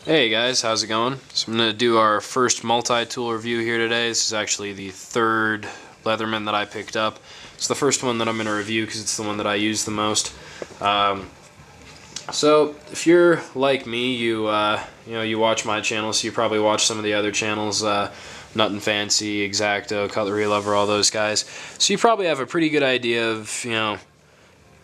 Hey guys, how's it going? So I'm going to do our first multi-tool review here today. This is actually the third Leatherman that I picked up. It's the first one that I'm going to review because it's the one that I use the most. So if you're like me, you watch my channel, so you probably watch some of the other channels, Nut Fancy, X-Acto, Cutlery Lover, all those guys. So you probably have a pretty good idea of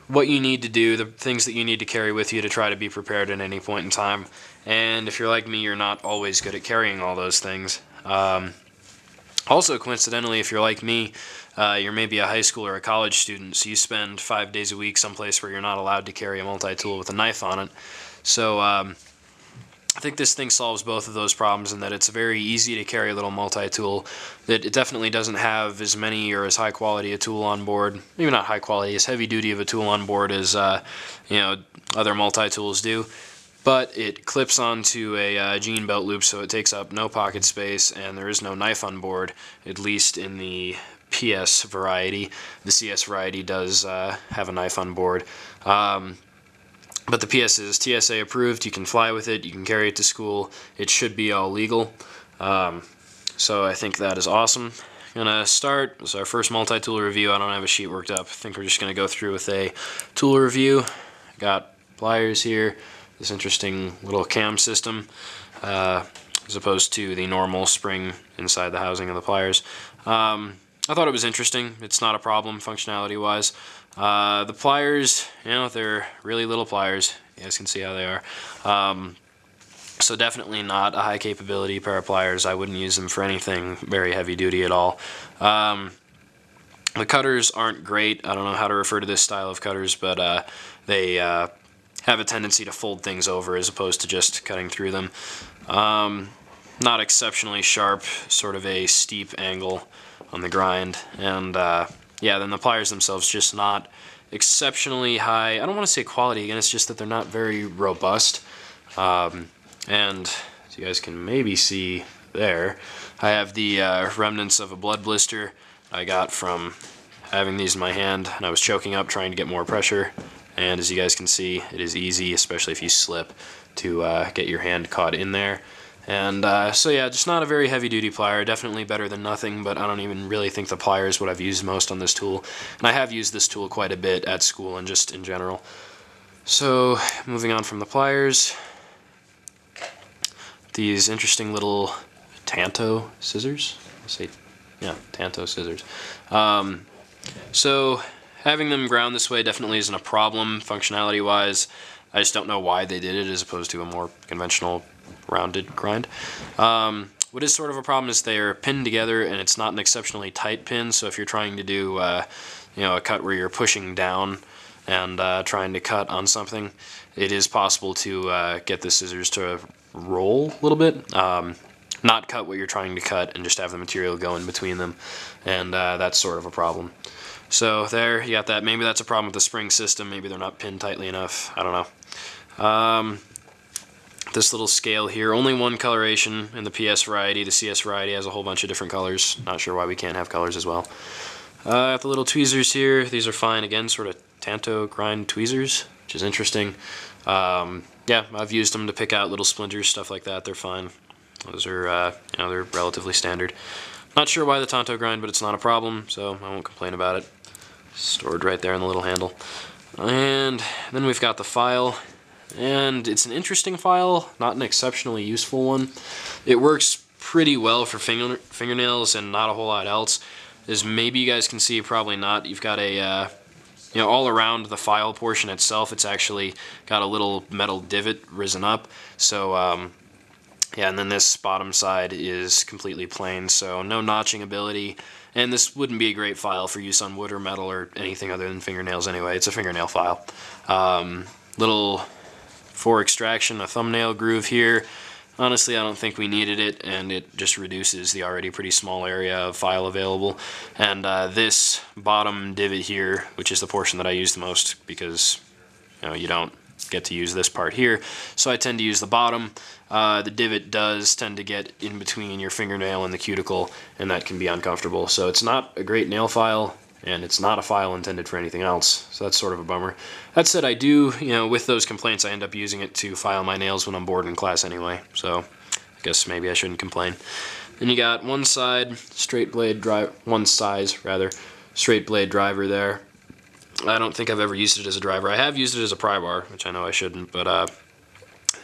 what you need to do, the things that you need to carry with you to try to be prepared at any point in time. And if you're like me, you're not always good at carrying all those things. Also, coincidentally, if you're like me, you're maybe a high school or a college student, so you spend 5 days a week someplace where you're not allowed to carry a multi-tool with a knife on it. So I think this thing solves both of those problems in that it's very easy to carry a little multi-tool, that it definitely doesn't have as many or as high quality a tool on board, maybe not high quality, as heavy duty of a tool on board as other multi-tools do, but it clips onto a jean belt loop, so it takes up no pocket space and there is no knife on board, at least in the PS variety. The CS variety does have a knife on board. But the PS is TSA approved, you can fly with it, you can carry it to school, it should be all legal. So I think that is awesome. I'm going to start, this is our first multi-tool review. I don't have a sheet worked up. I think we're just going to go through with a tool review. Got pliers here, this interesting little cam system, as opposed to the normal spring inside the housing of the pliers. I thought it was interesting. It's not a problem functionality-wise. The pliers, they're really little pliers. You guys can see how they are. So definitely not a high capability pair of pliers. I wouldn't use them for anything very heavy duty at all. The cutters aren't great. I don't know how to refer to this style of cutters, but they have a tendency to fold things over as opposed to just cutting through them. Not exceptionally sharp, sort of a steep angle on the grind, and yeah, then the pliers themselves just not exceptionally high. I don't want to say quality, again, it's just that they're not very robust. And as you guys can maybe see there, I have the remnants of a blood blister I got from having these in my hand, and I was choking up trying to get more pressure, and as you guys can see, it is easy, especially if you slip, to get your hand caught in there. And so yeah, just not a very heavy duty plier, definitely better than nothing, but I don't even really think the plier is what I've used most on this tool. And I have used this tool quite a bit at school and just in general. So moving on from the pliers, these interesting little Tanto scissors. Tanto scissors. So having them ground this way definitely isn't a problem functionality wise. I just don't know why they did it as opposed to a more conventional rounded grind. What is sort of a problem is they're pinned together and it's not an exceptionally tight pin, so if you're trying to do a cut where you're pushing down and trying to cut on something, it is possible to get the scissors to roll a little bit, not cut what you're trying to cut and just have the material go in between them, and that's sort of a problem. So there, you got that. Maybe that's a problem with the spring system, maybe they're not pinned tightly enough, I don't know. This little scale here, only one coloration in the PS variety. The CS variety has a whole bunch of different colors. Not sure why we can't have colors as well. Got the little tweezers here. These are fine. Again, sort of Tanto grind tweezers, which is interesting. Yeah, I've used them to pick out little splinters, stuff like that. They're fine. Those are, they're relatively standard. Not sure why the Tanto grind, but it's not a problem, so I won't complain about it. Stored right there in the little handle. And then we've got the file. And it's an interesting file, not an exceptionally useful one. It works pretty well for fingernails and not a whole lot else. As maybe you guys can see, probably not. You've got a, all around the file portion itself, it's actually got a little metal divot risen up. So, yeah, and then this bottom side is completely plain, so no notching ability. And this wouldn't be a great file for use on wood or metal or anything other than fingernails anyway. It's a fingernail file. Little for extraction, a thumbnail groove here. Honestly, I don't think we needed it, and it just reduces the already pretty small area of file available. And this bottom divot here, which is the portion that I use the most because you don't get to use this part here, so I tend to use the bottom. The divot does tend to get in between your fingernail and the cuticle, and that can be uncomfortable. So it's not a great nail file. and it's not a file intended for anything else, so that's sort of a bummer. That said, I do, with those complaints, I end up using it to file my nails when I'm bored in class anyway, so I guess maybe I shouldn't complain. Then you got one size straight blade driver there. I don't think I've ever used it as a driver. I have used it as a pry bar, which I know I shouldn't, but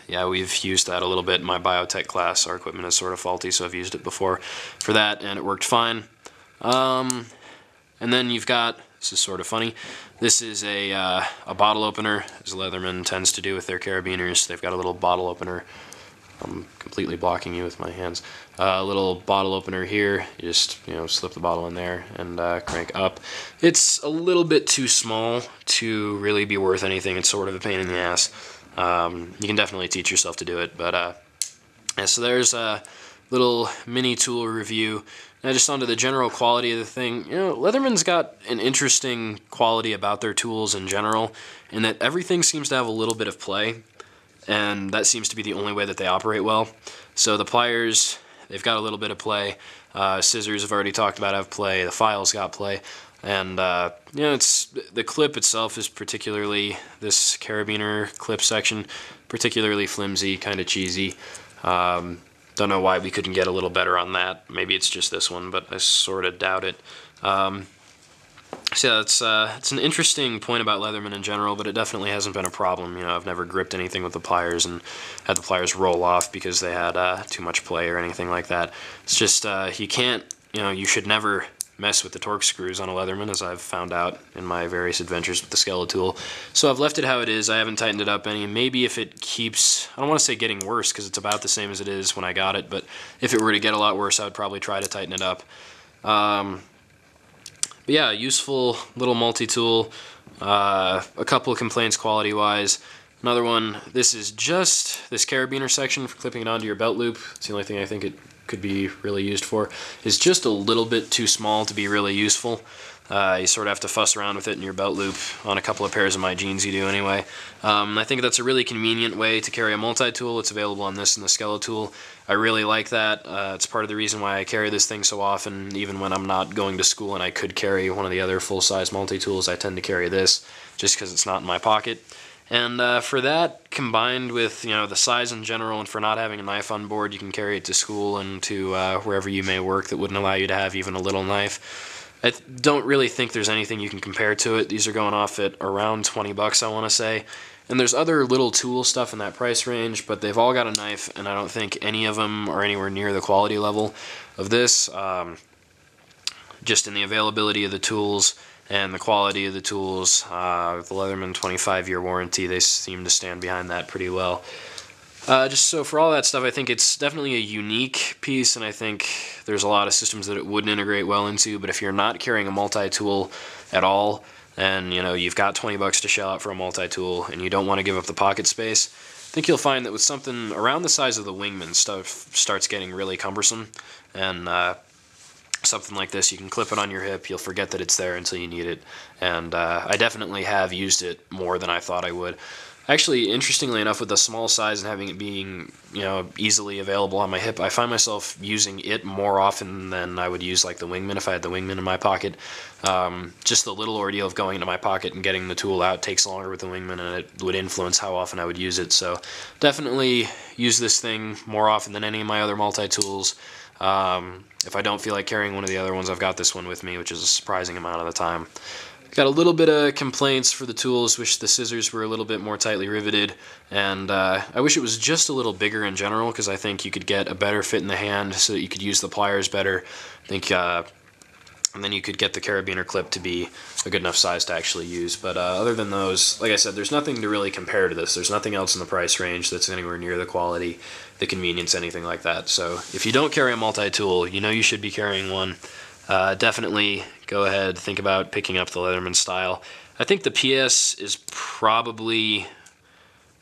yeah, we've used that a little bit in my biotech class. Our equipment is sort of faulty, so I've used it before for that, and it worked fine. And then you've got, this is sort of funny, this is a bottle opener, as Leatherman tends to do with their carabiners. They've got a little bottle opener. I'm completely blocking you with my hands. A little bottle opener here. You just slip the bottle in there and crank up. It's a little bit too small to really be worth anything. It's sort of a pain in the ass. You can definitely teach yourself to do it, but yeah, so there's a little mini tool review. Now just onto the general quality of the thing. Leatherman's got an interesting quality about their tools in general, in that everything seems to have a little bit of play, and that seems to be the only way that they operate well. So the pliers, they've got a little bit of play. Scissors, I've already talked about, have play. The file's got play. And it's the clip itself is particularly, this carabiner clip section, particularly flimsy, kind of cheesy. Don't know why we couldn't get a little better on that. Maybe it's just this one, but I sort of doubt it. So yeah, it's an interesting point about Leatherman in general, but it definitely hasn't been a problem. I've never gripped anything with the pliers and had the pliers roll off because they had too much play or anything like that. It's just you can't, you should never mess with the torque screws on a Leatherman, as I've found out in my various adventures with the Skeletool. So I've left it how it is. I haven't tightened it up any. Maybe if it keeps, I don't want to say getting worse because it's about the same as it is when I got it, but if it were to get a lot worse, I would probably try to tighten it up. But yeah, useful little multi-tool. A couple of complaints quality-wise. Another one, this is just this carabiner section for clipping it onto your belt loop. It's the only thing I think it could be really used for. It's just a little bit too small to be really useful. You sort of have to fuss around with it in your belt loop. On a couple of pairs of my jeans you do anyway. I think that's a really convenient way to carry a multi-tool. It's available on this and the Skeletool. I really like that. It's part of the reason why I carry this thing so often, even when I'm not going to school and I could carry one of the other full-size multi-tools. I tend to carry this just because it's not in my pocket. And for that, combined with the size in general, and for not having a knife on board, you can carry it to school and to wherever you may work that wouldn't allow you to have even a little knife. I don't really think there's anything you can compare to it. These are going off at around 20 bucks, I want to say. And there's other little tool stuff in that price range, but they've all got a knife, and I don't think any of them are anywhere near the quality level of this. Just in the availability of the tools and the quality of the tools, the Leatherman 25-year warranty, they seem to stand behind that pretty well. Just so for all that stuff, I think it's definitely a unique piece, and I think there's a lot of systems that it wouldn't integrate well into, but if you're not carrying a multi-tool at all, and you've got 20 bucks to shell out for a multi-tool, and you don't want to give up the pocket space, I think you'll find that with something around the size of the Wingman, stuff starts getting really cumbersome, and something like this, you can clip it on your hip, you'll forget that it's there until you need it, and I definitely have used it more than I thought I would. Actually, interestingly enough, with the small size and having it being, easily available on my hip, I find myself using it more often than I would use like the Wingman if I had the Wingman in my pocket. Just the little ordeal of going into my pocket and getting the tool out takes longer with the Wingman, and it would influence how often I would use it. So definitely use this thing more often than any of my other multi-tools. If I don't feel like carrying one of the other ones, I've got this one with me, which is a surprising amount of the time. Got a little bit of complaints for the tools. Wish the scissors were a little bit more tightly riveted, and I wish it was just a little bigger in general, because I think you could get a better fit in the hand so that you could use the pliers better. I think, and then you could get the carabiner clip to be a good enough size to actually use. But other than those, like I said, there's nothing to really compare to this. There's nothing else in the price range that's anywhere near the quality, the convenience, anything like that. So if you don't carry a multi-tool, you should be carrying one. Definitely go ahead, think about picking up the Leatherman style. I think the PS is probably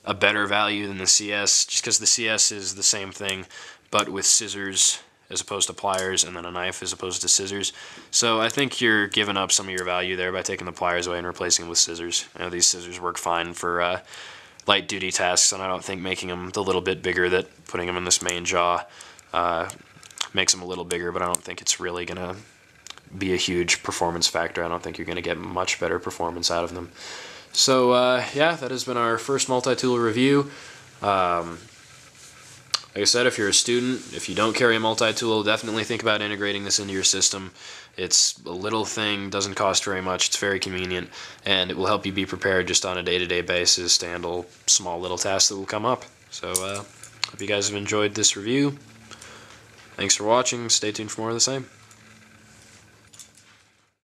a better value than the CS, just because the CS is the same thing, but with scissors as opposed to pliers, and then a knife as opposed to scissors. So I think you're giving up some of your value there by taking the pliers away and replacing them with scissors. These scissors work fine for light duty tasks, and I don't think making them the little bit bigger, that putting them in this main jaw makes them a little bigger, but I don't think it's really gonna be a huge performance factor. I don't think you're going to get much better performance out of them. So yeah, that has been our first multi-tool review. Like I said, if you're a student, if you don't carry a multi-tool, definitely think about integrating this into your system. It's a little thing, doesn't cost very much, it's very convenient, and it will help you be prepared just on a day-to-day basis to handle small little tasks that will come up. So, hope you guys have enjoyed this review. Thanks for watching. Stay tuned for more of the same.